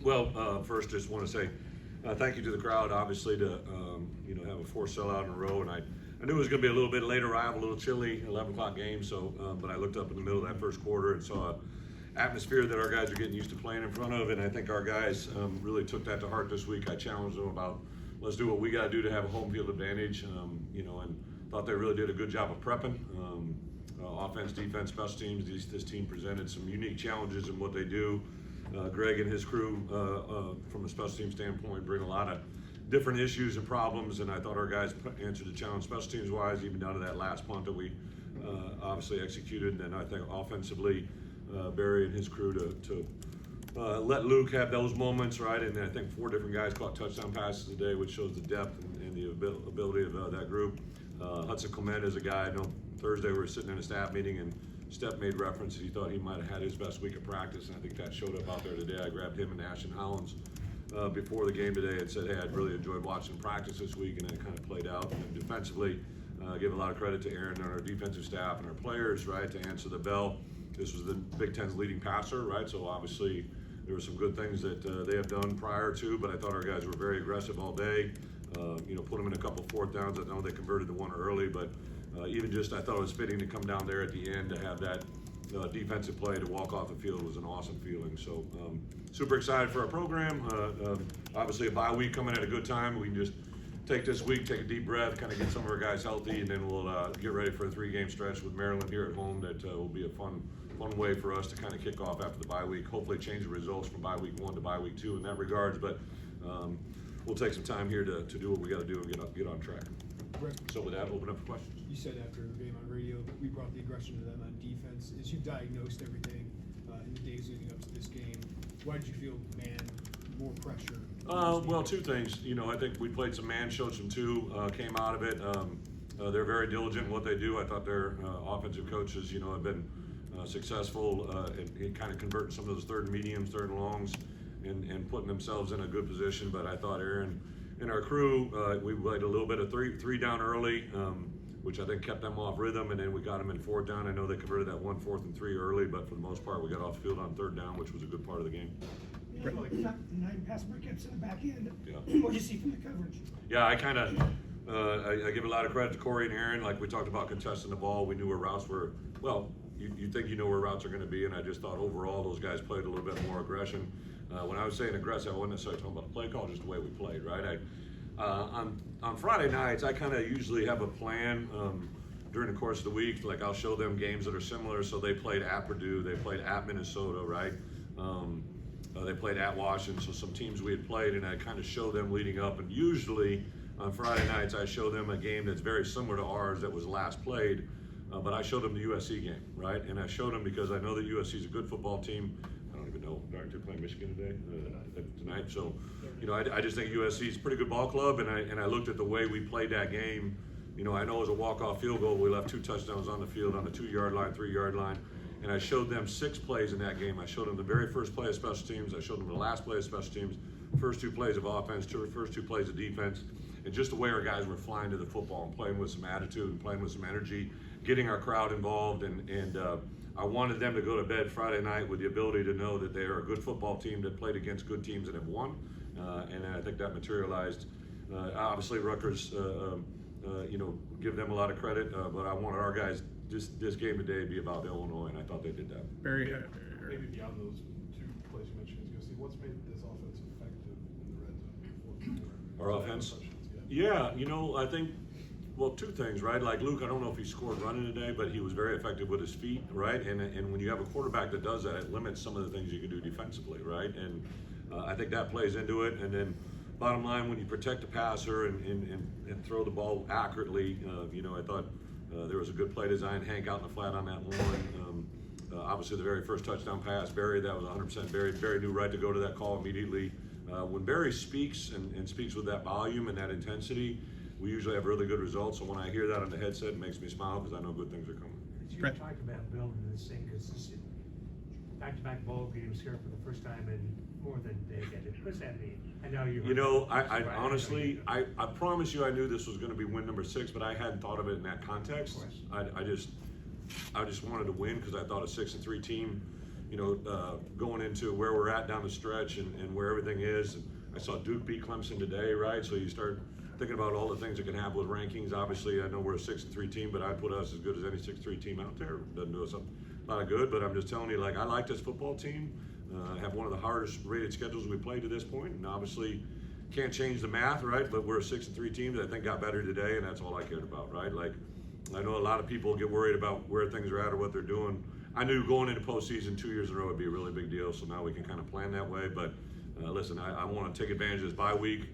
Well, first, just want to say thank you to the crowd. Obviously, to have a 4 sellout in a row, and I knew it was going to be a little bit late arrival, a little chilly, 11 o'clock game. So, but I looked up in the middle of that first quarter and saw an atmosphere that our guys are getting used to playing in front of, and I think our guys really took that to heart this week. I challenged them about let's do what we got to do to have a home field advantage, and thought they really did a good job of prepping. Offense, defense, special teams. This team presented some unique challenges in what they do. Greg and his crew, from a special team standpoint, bring a lot of different issues and problems, and I thought our guys answered the challenge special teams wise, even down to that last punt that we obviously executed. And I think offensively, Barry and his crew to let Luke have those moments, right? And I think 4 different guys caught touchdown passes today, which shows the depth and the ability of that group. Hudson Clement is a guy. I know Thursday we were sitting in a staff meeting and Step made reference that he thought he might have had his best week of practice, and I think that showed up out there today. I grabbed him and Ashton Hollins before the game today and said, hey, I'd really enjoyed watching practice this week, and then it kind of played out. And defensively, give a lot of credit to Aaron and our defensive staff and our players, right, to answer the bell. This was the Big Ten's leading passer, right, so obviously there were some good things that they have done prior to, but I thought our guys were very aggressive all day. Put them in a couple 4th downs. I know they converted to 1 early, but even just I thought it was fitting to come down there at the end to have that defensive play to walk off the field was an awesome feeling. So super excited for our program. Obviously a bye week coming at a good time. We can just take this week, take a deep breath, kind of get some of our guys healthy, and then we'll get ready for a 3-game stretch with Maryland here at home. That will be a fun way for us to kind of kick off after the bye week. Hopefully change the results from bye week 1 to bye week 2 in that regards, but we'll take some time here to do what we got to do and get on track. Brett, So with that, open up for questions. you said after the game on radio, we brought the aggression to them on defense. As you diagnosed everything in the days leading up to this game, why did you feel more pressure? Well, 2 things. I think we played some man, showed some 2, came out of it. They're very diligent in what they do. I thought their offensive coaches, have been successful in kind of converting some of those 3rd and mediums, 3rd and longs, and putting themselves in a good position. But I thought Aaron and our crew, we played a little bit of three down early, which I think kept them off rhythm, and then we got them in 4th down. I know they converted that 1 4th and 3 early, but for the most part, we got off the field on 3rd down, which was a good part of the game. Yeah, like 9 pass breakups in the back end. Yeah. What did you see from the coverage? Yeah, I kind of I give a lot of credit to Corey and Aaron. Like we talked about contesting the ball, we knew where routes were. Well, you think you know where routes are going to be, and I just thought overall those guys played a little bit more aggression. When I was saying aggressive, I wasn't necessarily talking about the play call, just the way we played, right? On Friday nights, I kind of usually have a plan during the course of the week. Like I'll show them games that are similar. So they played at Purdue, they played at Minnesota, right? They played at Washington. So some teams we had played, and I kind of show them leading up. And usually on Friday nights, I show them a game that's very similar to ours that was last played. But I showed them the USC game, right? And I showed them because I know that USC is a good football team. I don't even know. They're playing Michigan today, tonight. So, I just think USC is a pretty good ball club. And I looked at the way we played that game. I know it was a walk-off field goal. We left 2 touchdowns on the field on the 2-yard line, 3-yard line. And I showed them 6 plays in that game. I showed them the very first play of special teams. I showed them the last play of special teams, first 2 plays of offense, first 2 plays of defense. And just the way our guys were flying to the football and playing with some attitude and playing with some energy, getting our crowd involved, and I wanted them to go to bed Friday night with the ability to know that they are a good football team that played against good teams and have won, and I think that materialized. Obviously, Rutgers, give them a lot of credit, but I wanted our guys this game today to be about Illinois, and I thought they did that. Maybe beyond those 2 plays you mentioned, what's made this offense effective in the red zone? Our offense? Yeah, I think. Well, 2 things, right? Like Luke, I don't know if he scored running today, but he was very effective with his feet, right? And when you have a quarterback that does that, it limits some of the things you can do defensively, right? And I think that plays into it. And then bottom line, when you protect the passer and throw the ball accurately, I thought there was a good play design. Hank out in the flat on that one. Obviously, the very first touchdown pass, Barry, that was 100% Barry. Barry knew right to go to that call immediately. When Barry speaks and speaks with that volume and that intensity, we usually have really good results. So when I hear that on the headset, it makes me smile because I know good things are coming. You talked about building this thing because back-to-back bowl games here for the first time in more than a decade. What does that mean? I know you. I honestly, I promise you, I knew this was going to be win number 6, but I hadn't thought of it in that context. I just wanted to win because I thought a 6-3 team, going into where we're at down the stretch and where everything is. And I saw Duke beat Clemson today, right? So you start thinking about all the things that can happen with rankings. Obviously, I know we're a 6-3 team, but I put us as good as any 6-3 team out there. Doesn't do us a lot of good, but I'm just telling you, like, I like this football team. Have one of the hardest rated schedules we played to this point, and obviously can't change the math, right? But we're a 6-3 team that I think got better today, and that's all I cared about, right? Like, I know a lot of people get worried about where things are at or what they're doing. I knew going into postseason 2 years in a row would be a really big deal, so now we can kind of plan that way. But listen, I want to take advantage of this bye week.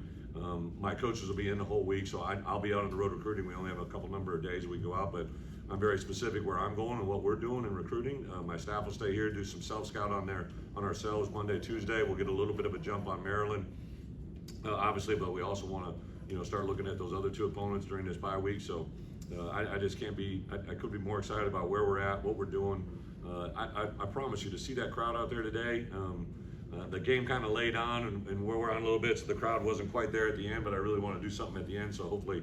My coaches will be in the whole week, so I'll be out on the road recruiting. We only have a couple number of days we go out, but I'm very specific where I'm going and what we're doing in recruiting. My staff will stay here, do some self-scout on ourselves Monday, Tuesday. We'll get a little bit of a jump on Maryland, obviously, but we also want to start looking at those other two opponents during this bye week. So I just can't be. I could be more excited about where we're at, what we're doing. I promise you, to see that crowd out there today. The game kind of laid on and where we're on a little bit, so the crowd wasn't quite there at the end, but I really want to do something at the end, so hopefully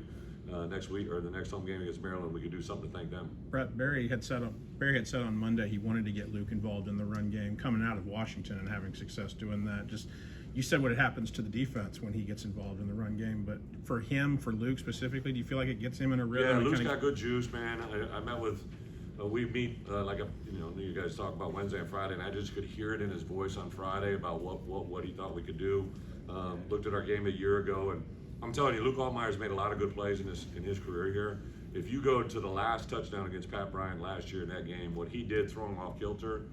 next week or the next home game against Maryland, we could do something to thank them. Brett, Barry had said on Monday he wanted to get Luke involved in the run game, coming out of Washington and having success doing that. Just, you said what happens to the defense when he gets involved in the run game, but for him, for Luke specifically, do you feel like it gets him in a rhythm? Yeah, Luke's got good juice, man. I met with. We meet you guys talk about Wednesday and Friday, and I just could hear it in his voice on Friday about what he thought we could do. Looked at our game a year ago, and I'm telling you, Luke Altmaier's made a lot of good plays in his career here. If you go to the last touchdown against Pat Bryant last year in that game, what he did throwing off kilter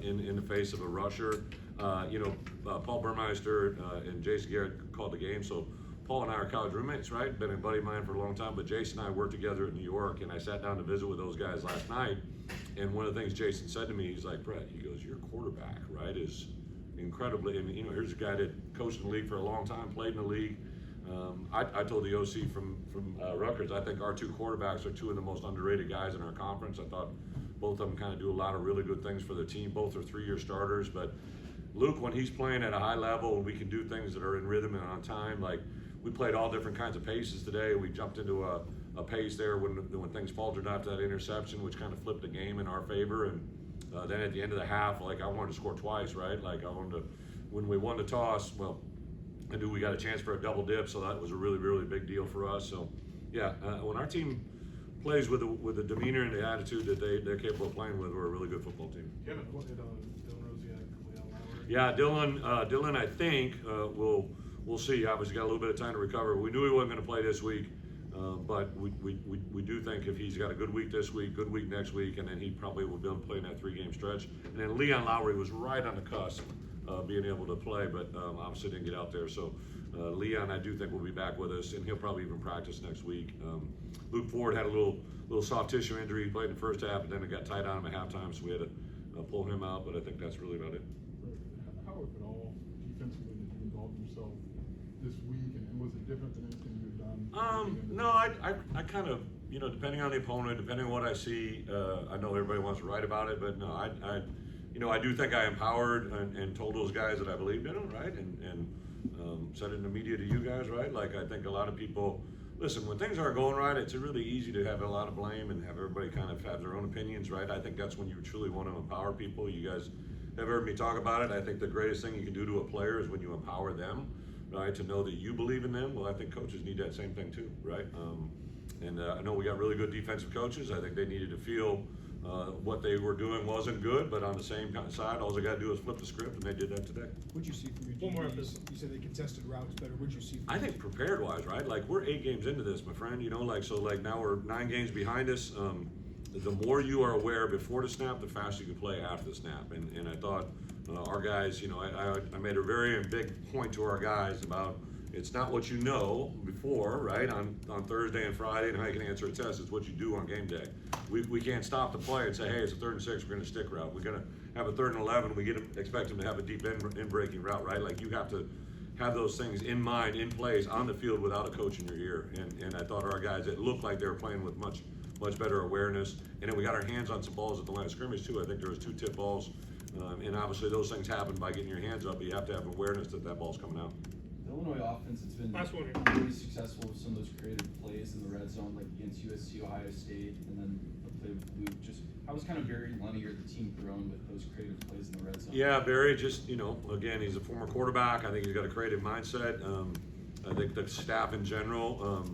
in the face of a rusher, Paul Burmeister and Jason Garrett called the game, so. Paul and I are college roommates, right? Been a buddy of mine for a long time, but Jason and I worked together in New York, and I sat down to visit with those guys last night, and one of the things Jason said to me, he's like, Brett, he goes, your quarterback, right, is incredibly, and here's a guy that coached in the league for a long time, played in the league. I told the OC from Rutgers, I think our two quarterbacks are two of the most underrated guys in our conference. I thought both of them kind of do a lot of really good things for the team. Both are 3-year starters, but Luke, when he's playing at a high level and we can do things that are in rhythm and on time, like, we played all different kinds of paces today. We jumped into a pace there when things faltered after that interception, which kind of flipped the game in our favor. And then at the end of the half, like, I wanted to score twice, right? Like, I wanted to, when we won the toss, well, I knew we got a chance for a double dip, so that was a really, really big deal for us. So, yeah, when our team plays with the demeanor and the attitude that they're capable of playing with, we're a really good football team. You haven't pointed on Dylan Rosiak, Leon Lowry. Yeah, Dylan, I think we'll see. Obviously, got a little bit of time to recover. We knew he wasn't going to play this week, but we do think if he's got a good week this week, good week next week, and then he probably will be able to play in that 3-game stretch. And then Leon Lowry was right on the cusp of being able to play, but obviously didn't get out there. So Leon, I do think will be back with us, and he'll probably even practice next week. Luke Ford had a little soft tissue injury. He played in the first half, and then it got tight on him at halftime, so we had to pull him out. But I think that's really about it. How, if at all, defensively did you involve yourself this week, and was it different than anything you've done? No, I kind of, depending on the opponent, depending on what I see, I know everybody wants to write about it, but no, I do think I empowered and told those guys that I believed in them, right? And said it in the media to you guys, right? Like, I think a lot of people, listen, when things aren't going right, it's really easy to have a lot of blame and have everybody kind of have their own opinions, right? I think that's when you truly want to empower people. You guys have heard me talk about it. I think the greatest thing you can do to a player is when you empower them, right? To know that you believe in them. Well, I think coaches need that same thing too, right? I know we got really good defensive coaches. I think they needed to feel what they were doing wasn't good, but on the same kind of side, all they got to do is flip the script, and they did that today. What'd you see from your One more DBs? episode. You said they contested routes better. What'd you see from I think prepared-wise, right? Like, we're 8 games into this, my friend. Now we're 9 games behind us. The more you are aware before the snap, the faster you can play after the snap. And I thought our guys, I made a very big point to our guys about it's not what you know before, right, on Thursday and Friday and how you can answer a test. It's what you do on game day. We can't stop the play and say, hey, it's a 3rd and 6, we're going to stick route. We're going to have a 3rd and 11, we expect them to have a deep in-breaking route, right? Like, you have to have those things in mind, in place, on the field without a coach in your ear. And I thought our guys, it looked like they were playing with much better awareness. And then we got our hands on some balls at the line of scrimmage too. I think there was 2 tip balls. And obviously those things happen by getting your hands up. But you have to have awareness that ball's coming out. The Illinois offense has been Last one here. really successful with some of those creative plays in the red zone, like against USC, Ohio State, and then the play with Luke. Just how was kind of Barry Lunny or the team grown with those creative plays in the red zone? Yeah, Barry just, again, he's a former quarterback. I think he's got a creative mindset. I think the staff in general,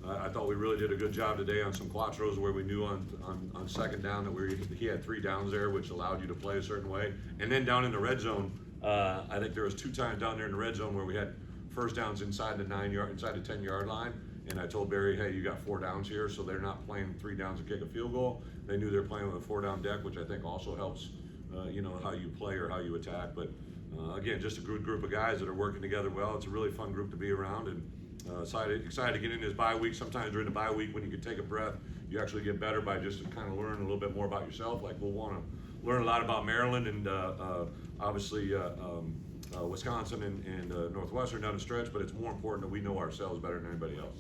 I thought we really did a good job today on some quattros where we knew on second down that he had 3 downs there, which allowed you to play a certain way. And then down in the red zone, I think there was 2 times down there in the red zone where we had first downs inside the 10-yard line. And I told Barry, hey, you got 4 downs here, so they're not playing 3 downs to kick a field goal. They knew they're playing with a 4-down deck, which I think also helps, how you play or how you attack. But again, just a good group of guys that are working together well. It's a really fun group to be around, and excited to get in this bye week. Sometimes during the bye week, when you can take a breath, you actually get better by just kind of learning a little bit more about yourself. Like we'll want to learn a lot about Maryland and obviously Wisconsin and Northwestern down the stretch, but it's more important that we know ourselves better than anybody else.